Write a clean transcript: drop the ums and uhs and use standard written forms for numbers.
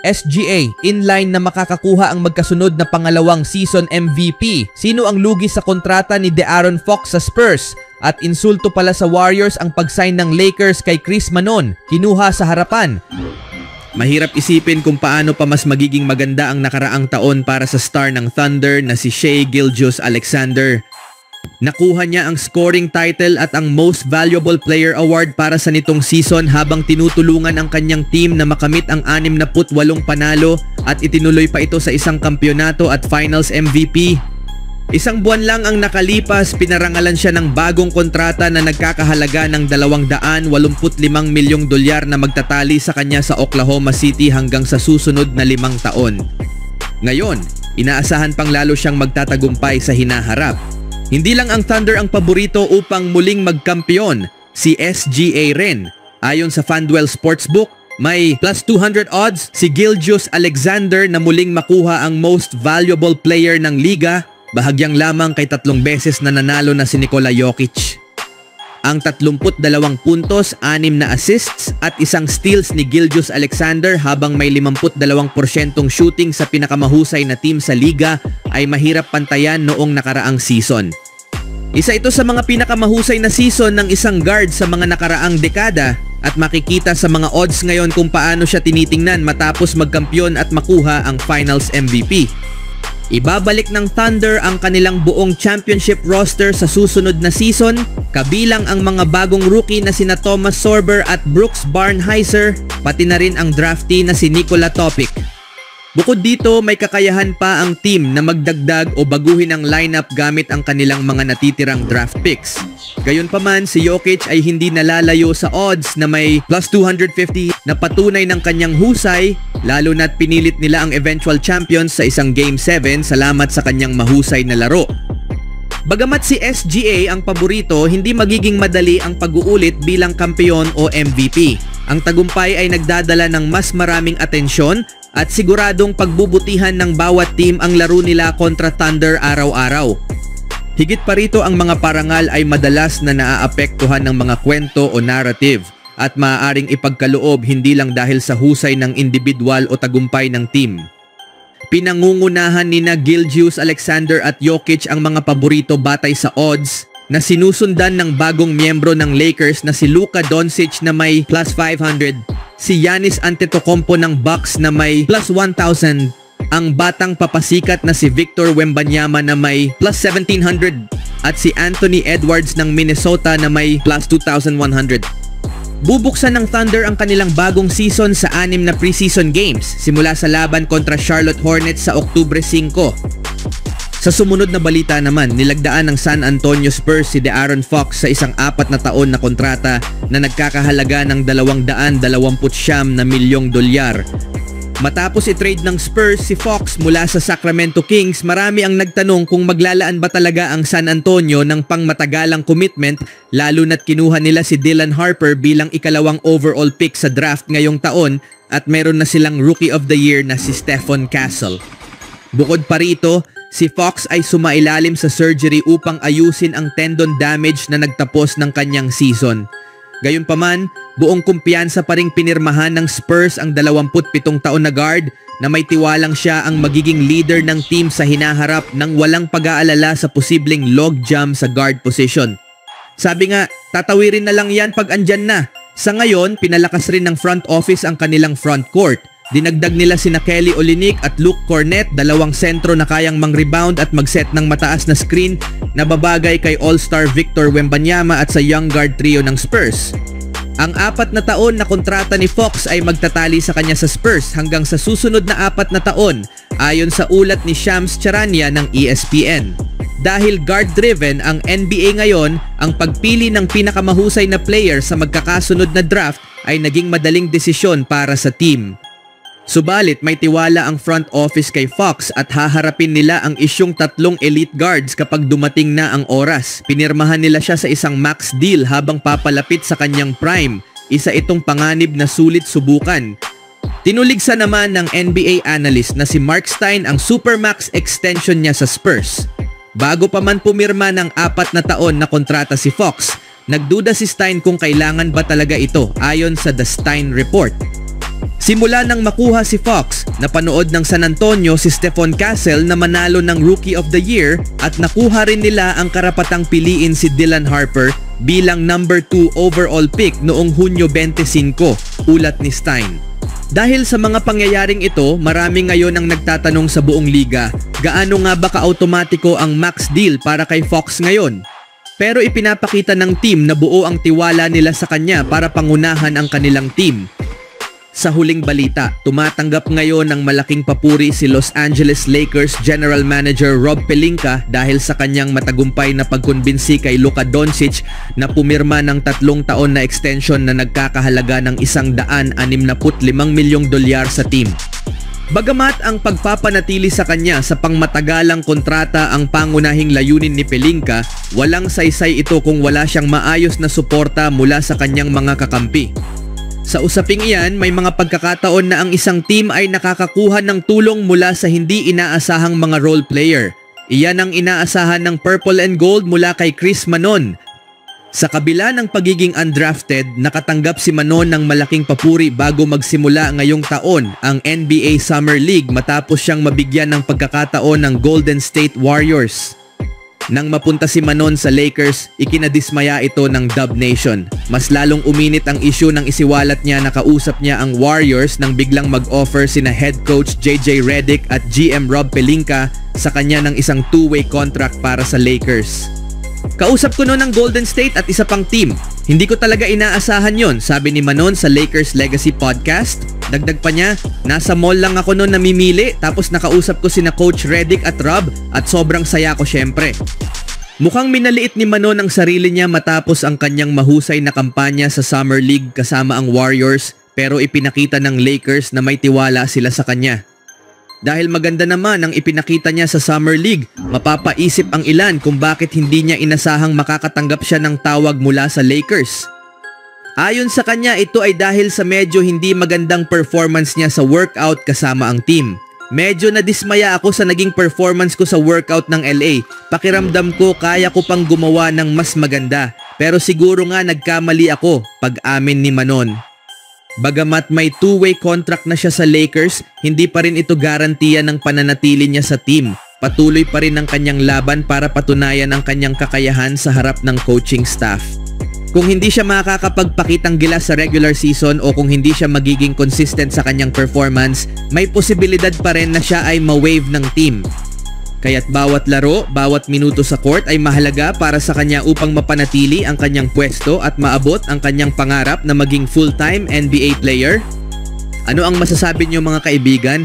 SGA, inline na makakakuha ang magkasunod na pangalawang season MVP. Sino ang lugi sa kontrata ni De'Aaron Fox sa Spurs? At insulto pala sa Warriors ang pag-sign ng Lakers kay Chris Manon, kinuha sa harapan. Mahirap isipin kung paano pa mas magiging maganda ang nakaraang taon para sa star ng Thunder na si Shai Gilgeous-Alexander. Nakuha niya ang scoring title at ang Most Valuable Player Award para sa nitong season habang tinutulungan ang kanyang team na makamit ang 68 panalo at itinuloy pa ito sa isang kampyonato at Finals MVP. Isang buwan lang ang nakalipas, pinarangalan siya ng bagong kontrata na nagkakahalaga ng $285 milyong na magtatali sa kanya sa Oklahoma City hanggang sa susunod na 5 taon. Ngayon, inaasahan pang lalo siyang magtatagumpay sa hinaharap. Hindi lang ang Thunder ang paborito upang muling magkampiyon, si SGA rin. Ayon sa FanDuel Sportsbook, may plus 200 odds si Gilgeous-Alexander na muling makuha ang Most Valuable Player ng liga, bahagyang lamang kay 3 beses na nanalo na si Nikola Jokic. Ang 32 puntos, 6 na assists at 1 steals ni Gilgeous-Alexander habang may 52% shooting sa pinakamahusay na team sa liga ay mahirap pantayan noong nakaraang season. Isa ito sa mga pinakamahusay na season ng isang guard sa mga nakaraang dekada at makikita sa mga odds ngayon kung paano siya tinitingnan matapos magkampiyon at makuha ang Finals MVP. Ibabalik ng Thunder ang kanilang buong championship roster sa susunod na season, kabilang ang mga bagong rookie na sina Thomas Sorber at Brooks Barnhizer, pati na rin ang draftee na si Nikola Topic. Bukod dito, may kakayahan pa ang team na magdagdag o baguhin ang lineup gamit ang kanilang mga natitirang draft picks. Gayunpaman, si Jokic ay hindi nalalayo sa odds na may plus 250 na patunay ng kanyang husay, lalo na't pinilit nila ang eventual champions sa isang Game 7 salamat sa kanyang mahusay na laro. Bagamat si SGA ang paborito, hindi magiging madali ang pag-uulit bilang kampeon o MVP. Ang tagumpay ay nagdadala ng mas maraming atensyon at siguradong pagbubutihan ng bawat team ang laro nila kontra Thunder araw-araw. Higit pa rito, ang mga parangal ay madalas na naaapektuhan ng mga kwento o narrative at maaaring ipagkaloob hindi lang dahil sa husay ng individual o tagumpay ng team. Pinangungunahan nina Gilgeous-Alexander at Jokic ang mga paborito batay sa odds na sinusundan ng bagong miyembro ng Lakers na si Luka Doncic na may plus 500, si Giannis Antetokounmpo ng Bucks na may plus 1,000, ang batang papasikat na si Victor Wembanyama na may plus 1,700 at si Anthony Edwards ng Minnesota na may plus 2,100. Bubuksan ng Thunder ang kanilang bagong season sa 6 na preseason games simula sa laban kontra Charlotte Hornets sa Oktubre 5. Sa sumunod na balita naman, nilagdaan ng San Antonio Spurs si De'Aaron Fox sa isang 4 na taon na kontrata na nagkakahalaga ng $229 milyong. Matapos i-trade ng Spurs si Fox mula sa Sacramento Kings, marami ang nagtanong kung maglalaan ba talaga ang San Antonio ng pangmatagalang commitment, lalo na't kinuha nila si Dylan Harper bilang ikalawang overall pick sa draft ngayong taon at meron na silang Rookie of the Year na si Stephon Castle. Bukod pa rito, si Fox ay sumailalim sa surgery upang ayusin ang tendon damage na nagtapos ng kanyang season. Gayunpaman, buong kumpiyansa pa ring pinirmahan ng Spurs ang 27 taon na guard na may tiwalang siya ang magiging leader ng team sa hinaharap ng walang pag-aalala sa posibleng logjam sa guard position. Sabi nga, tatawirin na lang yan pag andyan na. Sa ngayon, pinalakas rin ng front office ang kanilang front court. Dinagdag nila sina Kelly Olynyk at Luke Kornet, dalawang sentro na kayang mang-rebound at mag-set ng mataas na screen na babagay kay All-Star Victor Wembanyama at sa young guard trio ng Spurs. Ang 4 na taon na kontrata ni Fox ay magtatali sa kanya sa Spurs hanggang sa susunod na 4 na taon, ayon sa ulat ni Shams Charania ng ESPN. Dahil guard-driven ang NBA ngayon, ang pagpili ng pinakamahusay na player sa magkakasunod na draft ay naging madaling desisyon para sa team. Subalit may tiwala ang front office kay Fox at haharapin nila ang isyung 3 elite guards kapag dumating na ang oras. Pinirmahan nila siya sa isang max deal habang papalapit sa kanyang prime. Isa itong panganib na sulit subukan. Tinuligsa naman ng NBA analyst na si Mark Stein ang supermax extension niya sa Spurs. Bago pa man pumirma ng 4 na taon na kontrata si Fox, nagduda si Stein kung kailangan ba talaga ito ayon sa The Stein Report. Simula nang makuha si Fox, napanood ng San Antonio si Stephon Castle na manalo ng Rookie of the Year at nakuha rin nila ang karapatang piliin si Dylan Harper bilang number 2 overall pick noong Hunyo 25, ulat ni Stein. Dahil sa mga pangyayaring ito, marami ngayon ang nagtatanong sa buong liga, gaano nga ba ka-automatiko ang max deal para kay Fox ngayon? Pero ipinapakita ng team na buo ang tiwala nila sa kanya para pangunahan ang kanilang team. Sa huling balita, tumatanggap ngayon ng malaking papuri si Los Angeles Lakers General Manager Rob Pelinka dahil sa kanyang matagumpay na pagkumbinsi kay Luka Doncic na pumirma ng 3 taon na extension na nagkakahalaga ng $165 milyong sa team. Bagamat ang pagpapanatili sa kanya sa pangmatagalang kontrata ang pangunahing layunin ni Pelinka, walang saysay ito kung wala siyang maayos na suporta mula sa kanyang mga kakampi. Sa usaping iyan, may mga pagkakataon na ang isang team ay nakakakuha ng tulong mula sa hindi inaasahang mga role player. Iyan ang inaasahan ng Purple and Gold mula kay Chris Manon. Sa kabila ng pagiging undrafted, nakatanggap si Manon ng malaking papuri bago magsimula ngayong taon ang NBA Summer League matapos siyang mabigyan ng pagkakataon ng Golden State Warriors. Nang mapunta si Manon sa Lakers, ikinadismaya ito ng Dub Nation. Mas lalong uminit ang issue nang isiwalat niya na kausap niya ang Warriors nang biglang mag-offer sina head coach JJ Redick at GM Rob Pelinka sa kanya ng isang 2-way contract para sa Lakers. Kausap ko noon ang Golden State at isa pang team. Hindi ko talaga inaasahan yon, sabi ni Manon sa Lakers Legacy Podcast. Dagdag pa niya, nasa mall lang ako noon namimili tapos nakausap ko sina Coach Redick at Rob at sobrang saya ko syempre. Mukhang minaliit ni Manon ang sarili niya matapos ang kanyang mahusay na kampanya sa Summer League kasama ang Warriors pero ipinakita ng Lakers na may tiwala sila sa kanya. Dahil maganda naman ang ipinakita niya sa Summer League, mapapaisip ang ilan kung bakit hindi niya inasahang makakatanggap siya ng tawag mula sa Lakers. Ayon sa kanya, ito ay dahil sa medyo hindi magandang performance niya sa workout kasama ang team. Medyo nadismaya ako sa naging performance ko sa workout ng LA. Pakiramdam ko kaya ko pang gumawa ng mas maganda. Pero siguro nga nagkamali ako, pag-amin ni Manon. Bagamat may 2-way contract na siya sa Lakers, hindi pa rin ito garantiya ng pananatili niya sa team. Patuloy pa rin ang kanyang laban para patunayan ang kanyang kakayahan sa harap ng coaching staff. Kung hindi siya makakapagpakitang gilas sa regular season o kung hindi siya magiging consistent sa kanyang performance, may posibilidad pa rin na siya ay ma-waive ng team. Kaya't bawat laro, bawat minuto sa court ay mahalaga para sa kanya upang mapanatili ang kanyang pwesto at maabot ang kanyang pangarap na maging full-time NBA player. Ano ang masasabi niyo mga kaibigan?